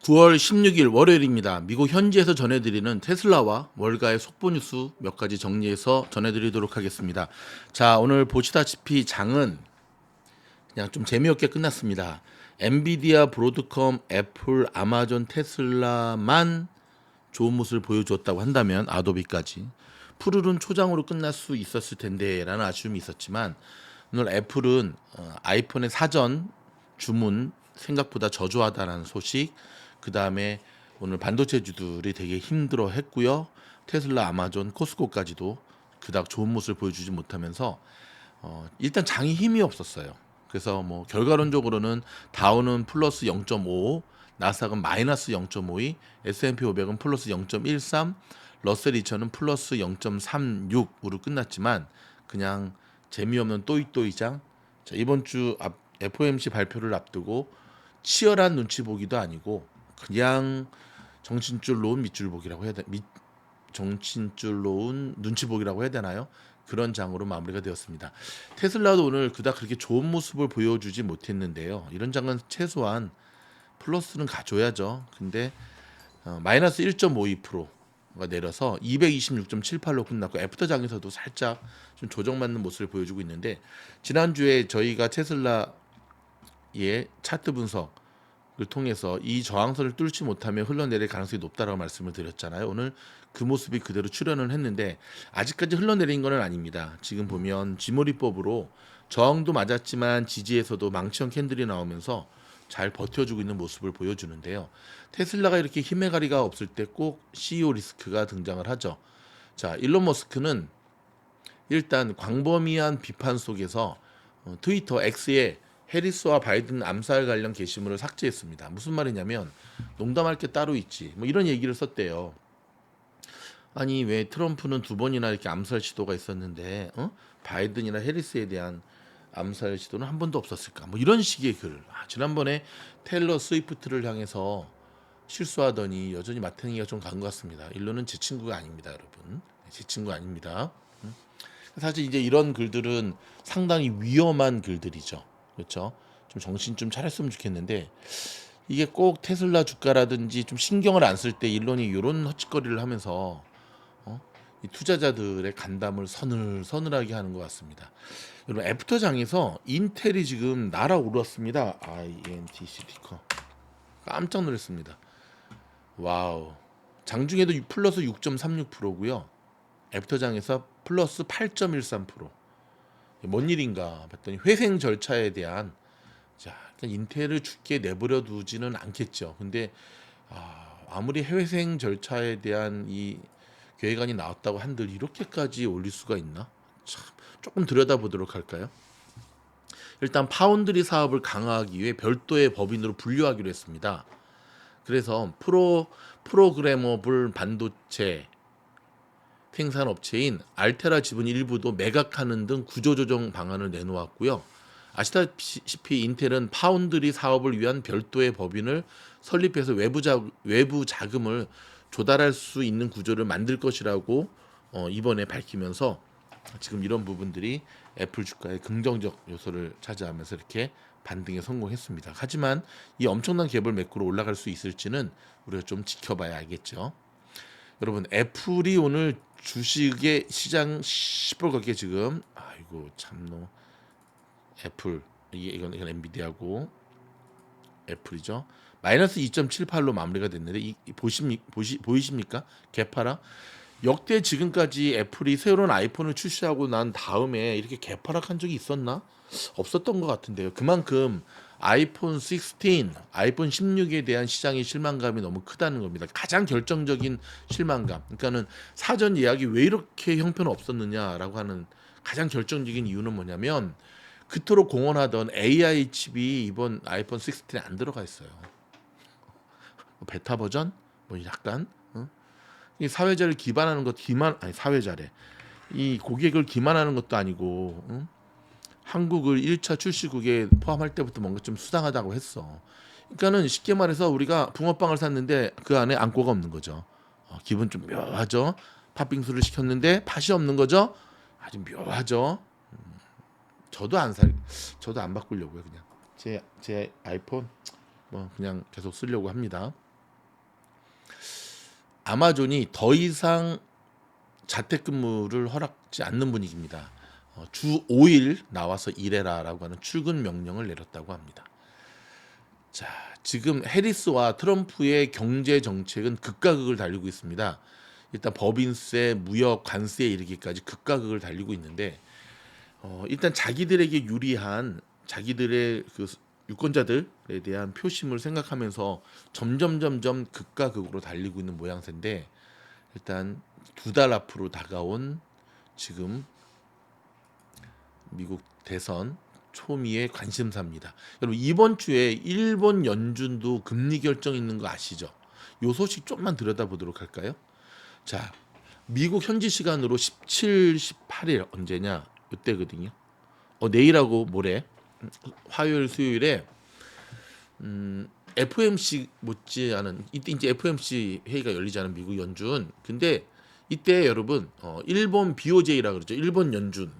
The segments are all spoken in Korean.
9월 16일 월요일입니다. 미국 현지에서 전해드리는 테슬라와 월가의 속보 뉴스 몇 가지 정리해서 전해드리도록 하겠습니다. 자, 오늘 보시다시피 장은 그냥 좀 재미없게 끝났습니다. 엔비디아, 브로드컴, 애플, 아마존, 테슬라만 좋은 모습을 보여줬다고 한다면 아도비까지 푸르른 초장으로 끝날 수 있었을 텐데라는 아쉬움이 있었지만 오늘 애플은 아이폰의 사전 주문 생각보다 저조하다는 소식, 그 다음에 오늘 반도체주들이 되게 힘들어했고요. 테슬라, 아마존, 코스코까지도 그닥 좋은 모습을 보여주지 못하면서 일단 장이 힘이 없었어요. 그래서 뭐 결과론적으로는 다우는 플러스 0.5, 나스닥은 마이너스 0.52, S&P 500은 플러스 0.13, 러셀 2000은 플러스 0.36으로 끝났지만 그냥 재미없는 또이또이장. 자, 이번 주 FOMC 발표를 앞두고 치열한 눈치 보기도 아니고 그냥 정신줄 놓은 밑줄 보기라고 해야 돼. 정신줄 놓은 눈치 보기라고 해야 되나요? 그런 장으로 마무리가 되었습니다. 테슬라도 오늘 그닥 그렇게 좋은 모습을 보여주지 못했는데요. 이런 장은 최소한 플러스는 가져야죠. 근데 마이너스 1.52%가 내려서 226.78로 끝났고 애프터장에서도 살짝 좀 조정받는 모습을 보여주고 있는데 지난주에 저희가 테슬라의 차트 분석을 통해서 이 저항선을 뚫지 못하면 흘러내릴 가능성이 높다라고 말씀을 드렸잖아요. 오늘 그 모습이 그대로 출현을 했는데 아직까지 흘러내린 건 아닙니다. 지금 보면 지모리법으로 저항도 맞았지만 지지에서도 망치형 캔들이 나오면서 잘 버텨주고 있는 모습을 보여주는데요. 테슬라가 이렇게 힘의 가리가 없을 때 꼭 CEO 리스크가 등장을 하죠. 자, 일론 머스크는 일단 광범위한 비판 속에서 트위터 X에 해리스와 바이든 암살 관련 게시물을 삭제했습니다. 무슨 말이냐면 농담할 게 따로 있지. 뭐 이런 얘기를 썼대요. 아니 왜 트럼프는 두 번이나 이렇게 암살 시도가 있었는데 바이든이나 해리스에 대한 암살 시도는 한 번도 없었을까? 뭐 이런 식의 글. 지난번에 테일러 스위프트를 향해서 실수하더니 여전히 마탱이가 좀 간 것 같습니다. 일론은 제 친구가 아닙니다, 여러분. 제 친구 아닙니다. 사실 이제 이런 글들은 상당히 위험한 글들이죠. 그렇죠? 좀 정신 좀 차렸으면 좋겠는데 이게 꼭 테슬라 주가라든지 좀 신경을 안 쓸 때 일론이 이런 헛짓거리를 하면서 이 투자자들의 간담을 서늘서늘하게 하는 것 같습니다. 여러분 애프터장에서 인텔이 지금 날아오르었습니다. INT 스티커 깜짝 놀랐습니다. 와우. 장중에도 플러스 6.36%고요. 애프터장에서 플러스 8.13%. 뭔 일인가 봤더니 회생 절차에 대한 인텔을 죽게 내버려 두지는 않겠죠. 근데 아무리 회생 절차에 대한 이 계획안이 나왔다고 한들 이렇게까지 올릴 수가 있나? 참 조금 들여다보도록 할까요? 일단 파운드리 사업을 강화하기 위해 별도의 법인으로 분류하기로 했습니다. 그래서 프로그래머블 반도체 생산업체인 알테라 지분 일부도 매각하는 등 구조조정 방안을 내놓았고요. 아시다시피 인텔은 파운드리 사업을 위한 별도의 법인을 설립해서 외부 자금을 조달할 수 있는 구조를 만들 것이라고 이번에 밝히면서 지금 이런 부분들이 애플 주가의 긍정적 요소를 차지하면서 이렇게 반등에 성공했습니다. 하지만 이 엄청난 갭을 메꾸러 올라갈 수 있을지는 우리가 좀 지켜봐야 알겠죠. 여러분 애플이 오늘 주식의 시장 시뻘겋게 지금 아이고 참노 애플 이건 엔비디아고 애플이죠. 마이너스 2.78로 마무리가 됐는데 보이십니까? 개파락 역대 지금까지 애플이 새로운 아이폰을 출시하고 난 다음에 이렇게 개파락한 적이 있었나? 없었던 것 같은데요. 그만큼 아이폰 16, 아이폰 16에 대한 시장의 실망감이 너무 크다는 겁니다. 가장 결정적인 실망감. 그러니까는 사전 예약이 왜 이렇게 형편 없었느냐라고 하는 가장 결정적인 이유는 뭐냐면 그토록 공언하던 AI 칩이 이번 아이폰 16에 안 들어가 있어요. 베타 버전? 뭐 약간 이 사회자를 기반하는 것 사회자래. 이 고객을 기만하는 것도 아니고 한국을 1차 출시국에 포함할 때부터 뭔가 좀 수상하다고 했어. 그러니까는 쉽게 말해서 우리가 붕어빵을 샀는데 그 안에 안고가 없는 거죠. 기분 좀 묘하죠. 팥빙수를 시켰는데 팥이 없는 거죠. 아주 묘하죠. 저도 안 바꾸려고요. 그냥 제 아이폰 뭐 그냥 계속 쓰려고 합니다. 아마존이 더 이상 자택근무를 허락지 않는 분위기입니다. 주 5일 나와서 일해라라고 하는 출근 명령을 내렸다고 합니다. 자, 지금 해리스와 트럼프의 경제 정책은 극과 극을 달리고 있습니다. 일단 법인세, 무역 관세에 이르기까지 극과 극을 달리고 있는데 일단 자기들에게 유리한 자기들의 그 유권자들에 대한 표심을 생각하면서 점점 극과 극으로 달리고 있는 모양새인데 일단 2달 앞으로 다가온 지금 미국 대선 초미의 관심사입니다. 여러분 이번 주에 일본 연준도 금리 결정 있는 거 아시죠? 요 소식 좀만 들여다보도록 할까요? 자, 미국 현지 시간으로 17, 18일 언제냐? 이때거든요. 내일하고 모레 화요일, 수요일에 FOMC 못지않은 이때 이제 FOMC 회의가 열리지 않은 미국 연준. 근데 이때 여러분 일본 BOJ라 그러죠. 일본 연준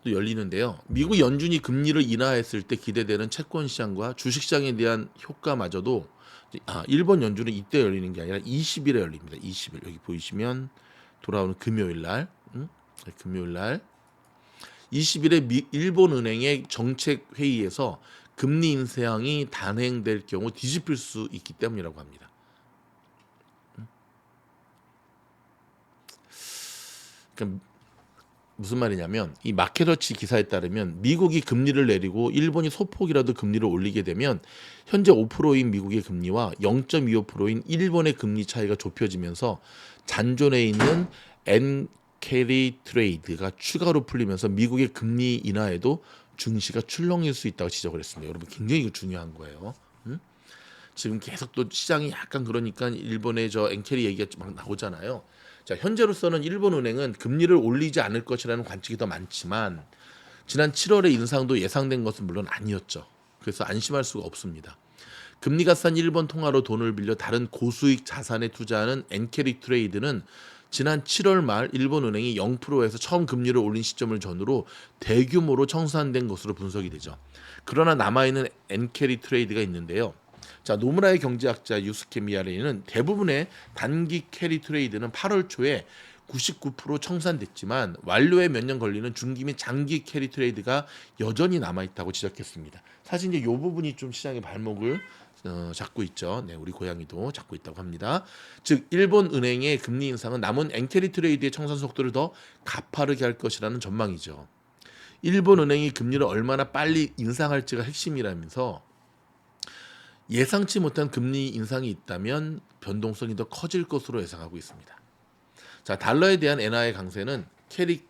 또 열리는데요. 미국 연준이 금리를 인하했을 때 기대되는 채권 시장과 주식 시장에 대한 효과마저도 일본 연준은 이때 열리는 게 아니라 20일에 열립니다. 20일 여기 보이시면 돌아오는 금요일 날, 금요일 날 20일에 일본 은행의 정책 회의에서 금리 인상이 단행될 경우 뒤집힐 수 있기 때문이라고 합니다. 그러니까 무슨 말이냐면 이 마켓워치 기사에 따르면 미국이 금리를 내리고 일본이 소폭이라도 금리를 올리게 되면 현재 5%인 미국의 금리와 0.25%인 일본의 금리 차이가 좁혀지면서 잔존해 있는 엔캐리 트레이드가 추가로 풀리면서 미국의 금리 인하에도 증시가 출렁일 수 있다고 지적을 했습니다. 여러분 굉장히 이거 중요한 거예요. 지금 계속 또 시장이 약간 그러니까 일본의 저 엔캐리 얘기가 막 나오잖아요. 자, 현재로서는 일본은행은 금리를 올리지 않을 것이라는 관측이 더 많지만 지난 7월에 인상도 예상된 것은 물론 아니었죠. 그래서 안심할 수가 없습니다. 금리가 싼 일본 통화로 돈을 빌려 다른 고수익 자산에 투자하는 엔캐리 트레이드는 지난 7월 말 일본은행이 0%에서 처음 금리를 올린 시점을 전후로 대규모로 청산된 것으로 분석이 되죠. 그러나 남아있는 엔캐리 트레이드가 있는데요. 자, 노무라의 경제학자 유스케 미야레는 대부분의 단기 캐리 트레이드는 8월 초에 99% 청산됐지만 완료에 몇 년 걸리는 중기 및 장기 캐리 트레이드가 여전히 남아있다고 지적했습니다. 사실 이제 이 부분이 좀 시장의 발목을 잡고 있죠. 네, 우리 고양이도 잡고 있다고 합니다. 즉 일본 은행의 금리 인상은 남은 엔캐리 트레이드의 청산 속도를 더 가파르게 할 것이라는 전망이죠. 일본 은행이 금리를 얼마나 빨리 인상할지가 핵심이라면서 예상치 못한 금리 인상이 있다면 변동성이 더 커질 것으로 예상하고 있습니다. 자, 달러에 대한 엔화의 강세는 캐리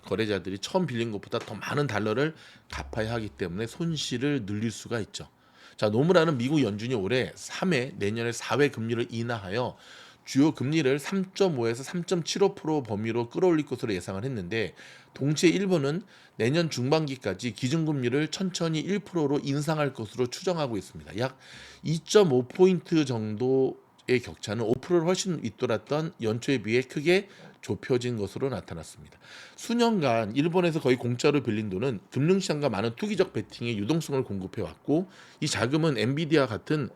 거래자들이 처음 빌린 것보다 더 많은 달러를 갚아야 하기 때문에 손실을 늘릴 수가 있죠. 자, 노무라는 미국 연준이 올해 3회, 내년에 4회 금리를 인하하여 주요 금리를 3.5에서 3.75% 범위로 끌어올릴 것으로 예상을 했는데 동시에 일본은 내년 중반기까지 기준금리를 천천히 1%로 인상할 것으로 추정하고 있습니다. 약 2.5포인트 정도의 격차는 5%를 훨씬 윗돌았던 연초에 비해 크게 좁혀진 것으로 나타났습니다. 수년간 일본에서 거의 공짜로 빌린 돈은 금융시장과 많은 투기적 베팅에 유동성을 공급해왔고 이 자금은 엔비디아 같은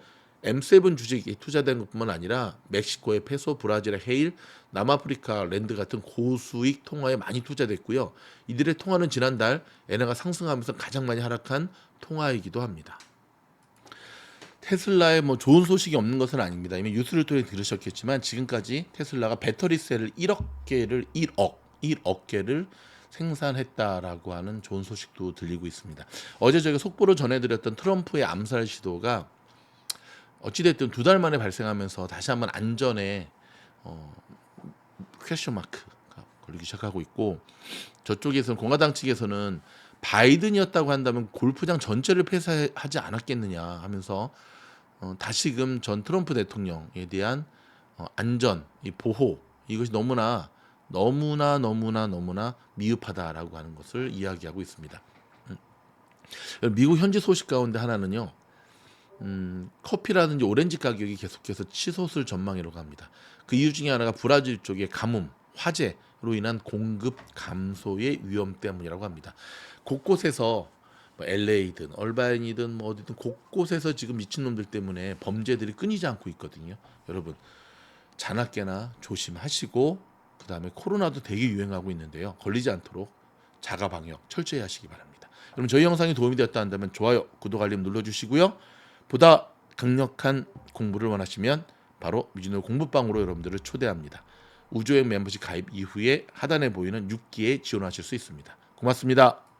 M7 주식에 투자된 것뿐만 아니라 멕시코의 페소, 브라질의 헤일, 남아프리카 랜드 같은 고수익 통화에 많이 투자됐고요. 이들의 통화는 지난달 엔화가 상승하면서 가장 많이 하락한 통화이기도 합니다. 테슬라에 뭐 좋은 소식이 없는 것은 아닙니다. 이미 뉴스를 통해 들으셨겠지만 지금까지 테슬라가 배터리 셀을 1억 개를 생산했다라고 하는 좋은 소식도 들리고 있습니다. 어제 저희가 속보로 전해드렸던 트럼프의 암살 시도가 어찌됐든 2달 만에 발생하면서 다시 한번 안전에 퀘스천 마크가 걸리기 시작하고 있고 저쪽에서는 공화당 측에서는 바이든이었다고 한다면 골프장 전체를 폐쇄하지 않았겠느냐 하면서 다시금 전 트럼프 대통령에 대한 안전, 이 보호 이것이 너무나 미흡하다라고 하는 것을 이야기하고 있습니다. 미국 현지 소식 가운데 하나는요. 커피라든지 오렌지 가격이 계속해서 치솟을 전망이라고 합니다. 그 이유 중에 하나가 브라질 쪽의 가뭄, 화재로 인한 공급 감소의 위험 때문이라고 합니다. 곳곳에서 뭐 LA든 얼바인이든 뭐 어디든 곳곳에서 지금 미친놈들 때문에 범죄들이 끊이지 않고 있거든요. 여러분 자나깨나 조심하시고 그다음에 코로나도 되게 유행하고 있는데요. 걸리지 않도록 자가 방역 철저히 하시기 바랍니다. 여러분 저희 영상이 도움이 되었다 한다면 좋아요, 구독, 알림 눌러주시고요. 보다 강력한 공부를 원하시면 바로 미진호 공부방으로 여러분들을 초대합니다. 우주여행 멤버십 가입 이후에 하단에 보이는 6기에 지원하실 수 있습니다. 고맙습니다.